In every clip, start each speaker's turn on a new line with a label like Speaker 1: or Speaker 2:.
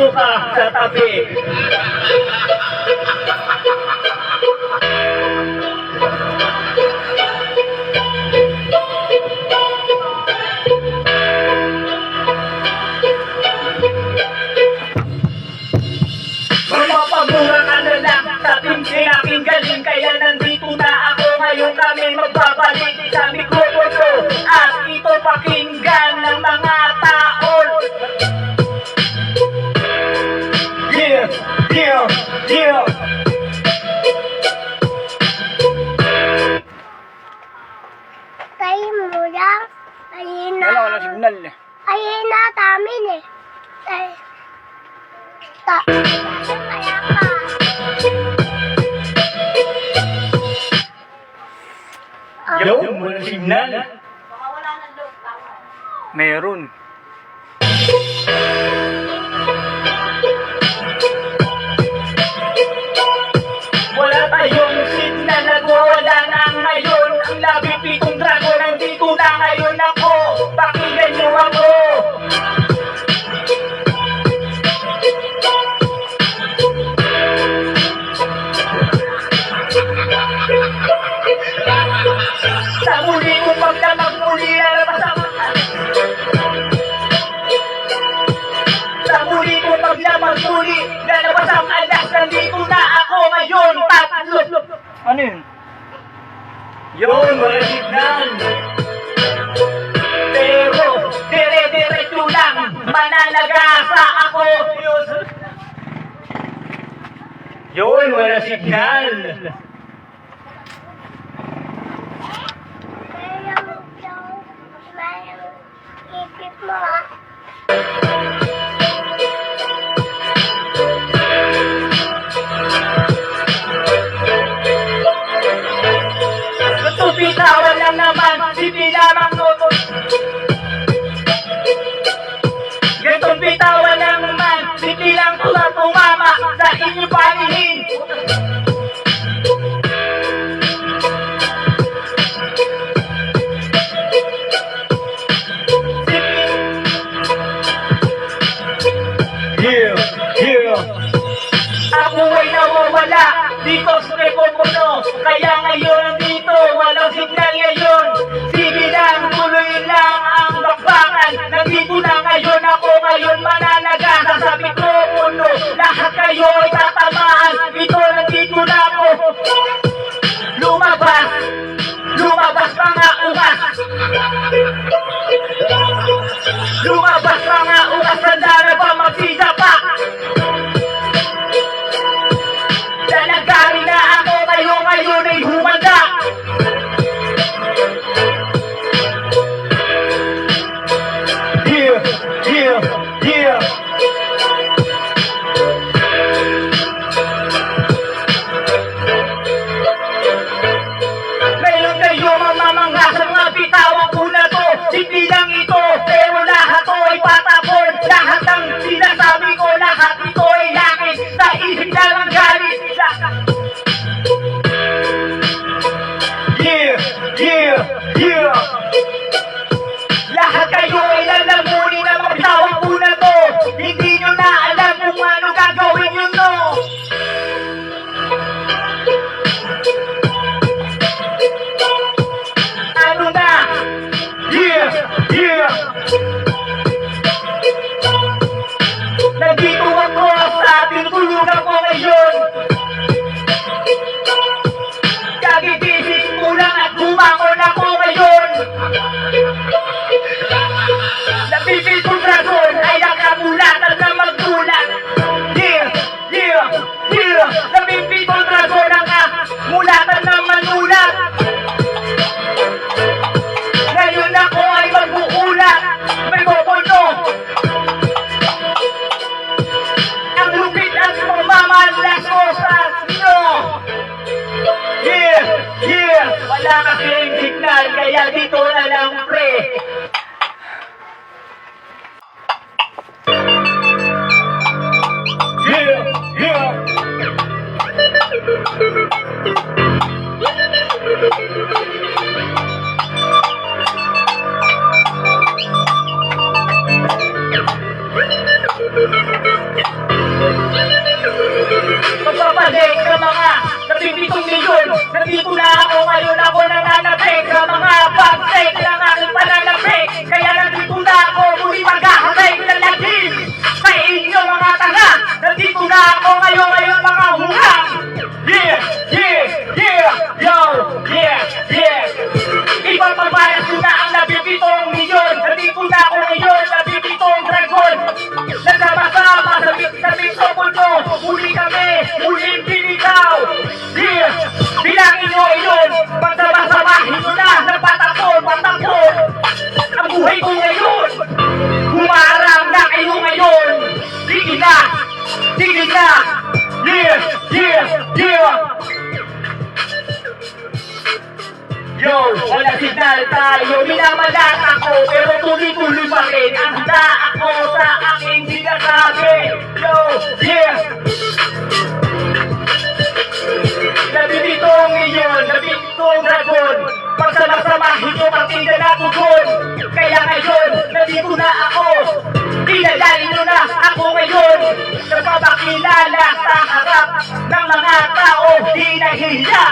Speaker 1: dito ka sa tabi. Mapapamura ka na lang sa aking galing. Kaya nandito na ako ngayon, kami magbabalik sa mikropono at ito pakinggan ng mga tao. Yeah, yeah, yeah.
Speaker 2: Tayo mo lang. Ayun na.
Speaker 1: Wala signal eh.
Speaker 2: Ayun na, tamin eh. Kaya ka.
Speaker 1: Yo, walang signal. Meron. Wala tayong signal, nagwawala na ngayon. Ang labi pitong dragon, nandito na ngayon ako. Pakinggan niyo ako. Sa muli kong pagdamag muli lalabas ang Sa muli kong pagdamag muli lalabas ang alas. Nandito na ako ngayon, tatlo. Ano yun? Yun, wala signal. Pero, dire-diretso lang, mananagasa ako. Yun, wala signal.
Speaker 2: Ikip mo ah.
Speaker 1: Bitawan lang naman, hindi lamang noto. Ganitong bitawan lang naman, hindi lang tumama sa inyong panihin. Yeah, yeah. Ako ay nawawala dito sa Repomuno. Kaya ngayon dito walang signal ngayon. Sige lang, tuloy lang ang bakbakan. Nandito na ngayon ako ngayon mananagasa sa mikropono. Lahat kayo ay tatamaan. Ito, nandito na ako. Lumabas, lumabas mga ukas. Lumabas mga ukas, sandara pa magsisa pa. Dalagari na ako ngayon ay humanda. Yeah, yeah, yeah. Ngayon kayo mamamangha sa mga bitawan ko na to. Hindi lang ito, pero lahat to ay patapon. Lahat ng sinasabi ko, lahat ito ay langit. Sa isip na lang galit. Yeah, yeah, yeah. Lahat kayo ay lalamunin na magtawag ko na to. Hindi nyo na alam kung ano gagawin nyo no. Ano na? Yeah, yeah. Nandito ako sa tinutulugan ko ngayon. Kagigising ko lang at bumangon ako ngayon. Napipil kong dragon ay nakamulatan na magtulat. Yeah, yeah, yeah. Napipil kong dragon ang mulatan na manulat. Ngayon ako ay magbuulat. May popono. Ang lupit at pagmamalas ko sa inyo. Yeah, yeah. Wala kasing signal, kaya dito na lang pre. Yeah, yeah. Nandito na ako ngayon, ako nananapik sa mga bagsik ng aking pananapik. Kaya nandito na ako, muli maghahatay ng lagim sa inyo mga tanga. Nandito na ako ngayon mga hungang. Yeah, yeah, yeah, yo, yeah, yeah. Ibang pagbayas ko na ang nabibitong milyon. Nandito na ako ngayon, nabibitong dragon. Nagsama-sama sa bitong mundo. Muli kami, muling binitaw. Yeah, bilangin nyo iyon. Pagsama-samahin nyo na, napatakon. Ang buhay ko ngayon. Humarang na kayo ngayon. Sige na, sige na. Yeah, yeah, yeah. Yo, wala signal tayo, minamalat ako, pero tuloy-tuloy pa rin ang handa ako sa aking sinasabi. Yo, yeah. Nabibitong iyon, nabibitong dragon. Pagsama-samahin nyo partida na tugon. Kaya ngayon, nandito na ako. Kinalali nyo na ako ngayon. Nagpapakilala sa harap ng mga tao di nahihiya.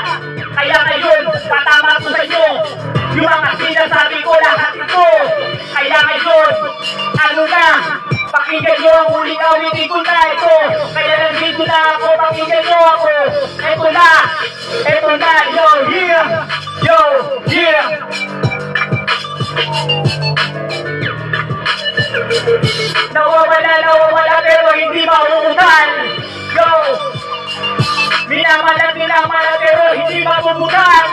Speaker 1: Kaya ngayon, patama ko sa inyo. Yung mga sinasabi ko lahat ito. Kaya ngayon, ano na? Pakinggan nyo ang huling awitin ko na ito. Kaya nandito na ako, pakinggan nyo ako. Ito na, yo, yeah, yo, yeah. Nawawala, pero hindi mauutan. Yo, minamalat, pero hindi mabubutan.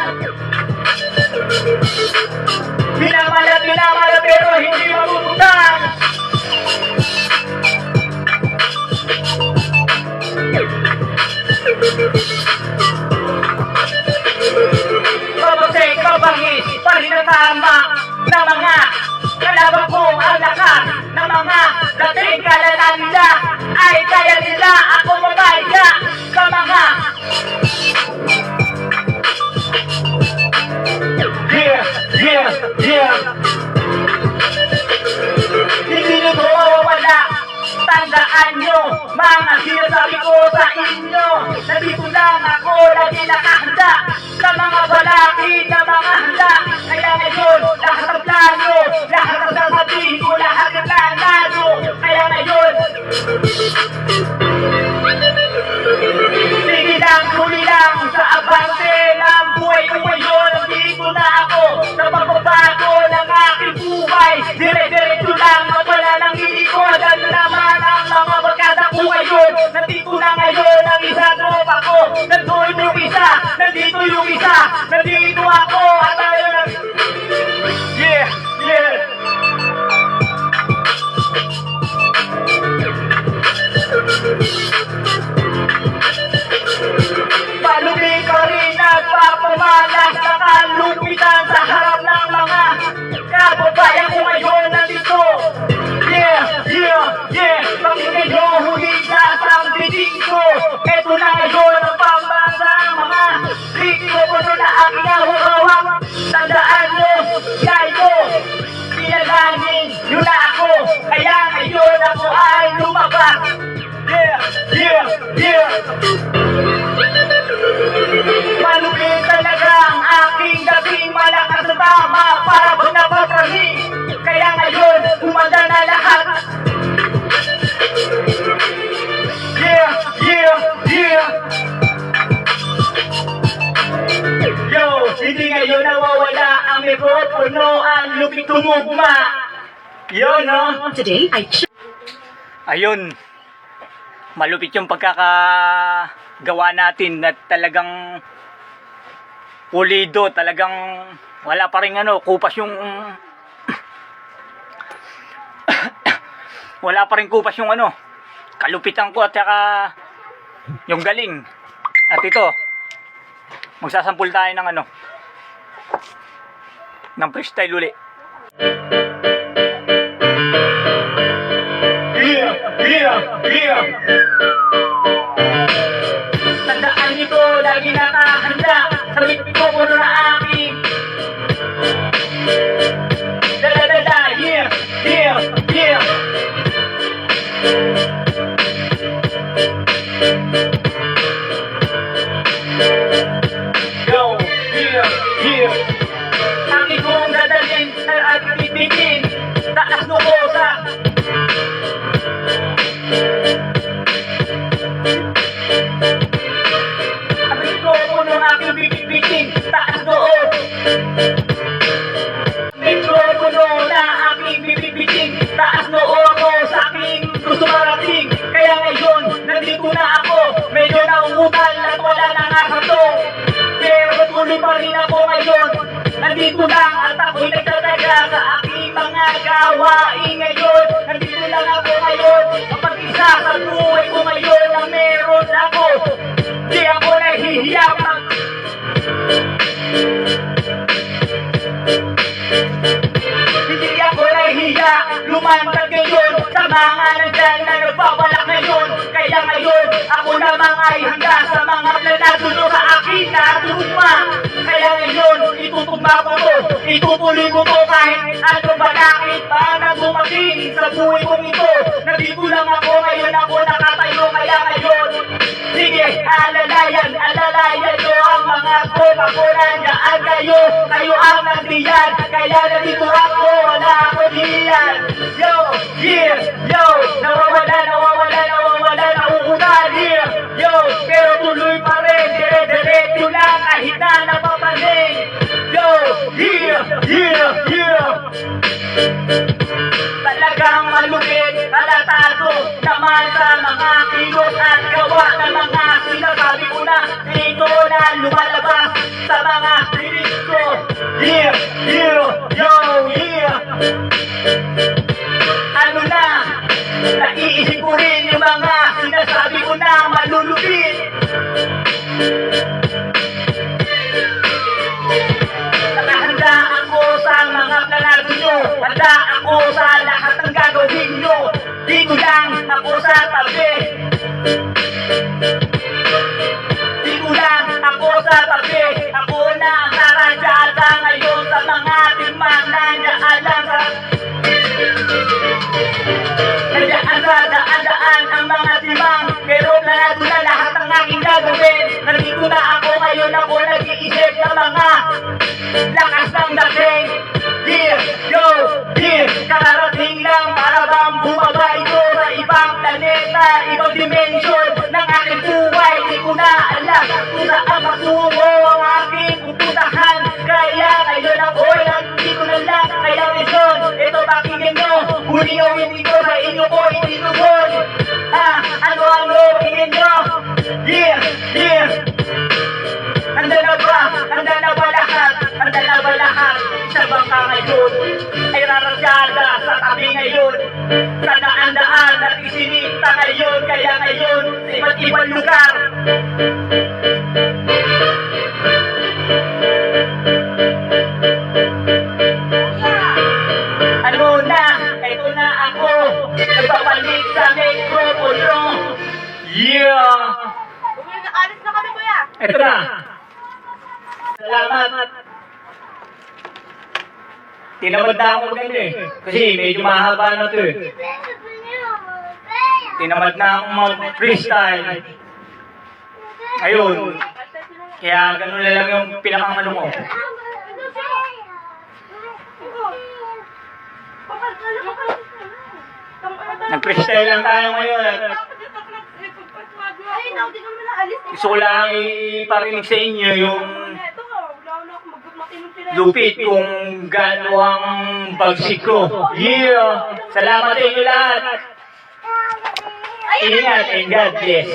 Speaker 1: Minamalat, pero hindi mabubutan. Babasay, kabangis, pa rin ang tama ng mga kalaban ko ang lakas ng mga dating kalala nila ay kaya nila ako mabaya sa mga yeah, yeah. Hindi nyo to mawawala. Tandaan nyo, mga sinasabi ko sa inyo. Nandito lang ako, lagi nakahanda sa mga balakid na mga handa. Kaya ngayon, lahat ng plano, lahat ng sasabihin ko, lahat ng planado. Kaya ngayon, sige lang, huli lang sa abante ng buhay ko ngayon. Nandito na ako sa pagbabago ng aking buhay. Dire-diretso lang, wala nang iikot. Ano naman ang mga barkada ko ngayon. Nandito na ngayon ang isa tropa ko. Nandun yung isa, nandito yung isa. Nandito ako at tayo na... Yeah, yeah. Palubing ka rin nagpapamalas na kalupitan sa harap ng mga kababayan ko ngayon nandito. Yeah, yeah, yeah. Pakinggan nyo, huli sa ang bibig ko. Ito na ngayon ang pambasa mga ritmo ko na aking hawak. Tandaan nyo, yayo. Pinalangin nyo na ako. Kaya ngayon ako ay lumabas. Yeah, yeah, yeah. Malupit talaga ang aking dating malakas na tama para ba napaparating. Kaya ngayon, umanda na lahat. Yeah, yeah, yeah. Yo, hindi ngayon nawawala ang mikropono, ang lupit tumugma. Yun, no?
Speaker 3: Today,
Speaker 1: Ayun, malupit yung pagkakagawa natin na talagang pulido, talagang wala pa rin kupas yung wala pa rin kupas yung kalupitan ko at saka yung galing. At ito, magsasampul tayo ng ng freestyle uli. Yeah. Tandaan nito, lagi nakahanda sa bitko ko na aking yeah. Yo, nahihiya Hindi ako nahihiya lumantad ngayon sa mga nandyan na nagbabalak ngayon. Kaya ngayon, ako namang ay handa sa mga planado nyo sa akin na tugma. Kaya ngayon, itutugma ko to, itutuloy ko to kahit ano ba bakit pa na dumating sa buhay kong ito. Nandito lang ako ngayon, ako nakatayo kaya ngayon. Sige, alalayan nyo ang mga tropa ko nandiyan kayo. Kayo ang nandiyan, kaya nandito ako, wala ako diyan. Yo, yeah, yo, nawawala, nauuna, yeah. Yo, pero tuloy pa rin, dire-diretso lang kahit na napapaling. Yo, yeah. Talagang malupit, talatado naman sa mga kilos at gawa ng mga sinasabi ko na dito na lumalabas sa mga lyrics ko. Yeah, ano na, naiisip ko rin yung mga sinasabi ko na malulupit. Nakahanda ako sa mga planado nyo, handa ako sa lahat ng gagawin nyo. Dito lang ako sa tabi. Dito lang ako sa tabi. Ako na ang naradyada ngayon sa mga timang nandiyan lang sa nandiyan sa daan-daan ang mga timang. Pero planado na lahat ng aking gagawin. Nandito na ako ngayon, ako nag-iisip ng mga lakas ng dating. Kararating lang para bang bumaba ito sa ibang planeta, ibang dimension ng aking buhay. Di ko na alam kung saan patungo ang aking pupuntahan. Kaya ngayon ako'y nandito na lang. Kaya ngayon, ito pakinggan nyo, huling-awin ito sa inyo ko itinugon. Ano ang lobingin nyo? Yeah. Handa na ba lahat? Sa bangka ngayon ay raradyada sa tabi ngayon. Sa daan-daan at isinita ngayon. Kaya ngayon sa iba't ibang lugar. Ano na? Ito na ako. Nagbabalik sa mikropono. Yeah!
Speaker 3: Alis na kami, kuya.
Speaker 1: Ito na. Salamat. Tinamad na ako maganda eh. Kasi medyo mahaba na to eh. Tinamad na akong mag-freestyle. Ayun. Kaya ganun na lang yung pinakamano mo. Nag-freestyle lang tayo ngayon. Gusto ko lang iparinig sa inyo yung lupit kung gaano ang bagsik ko. Yeah! Salamat sa inyo lahat! Ingat and God bless!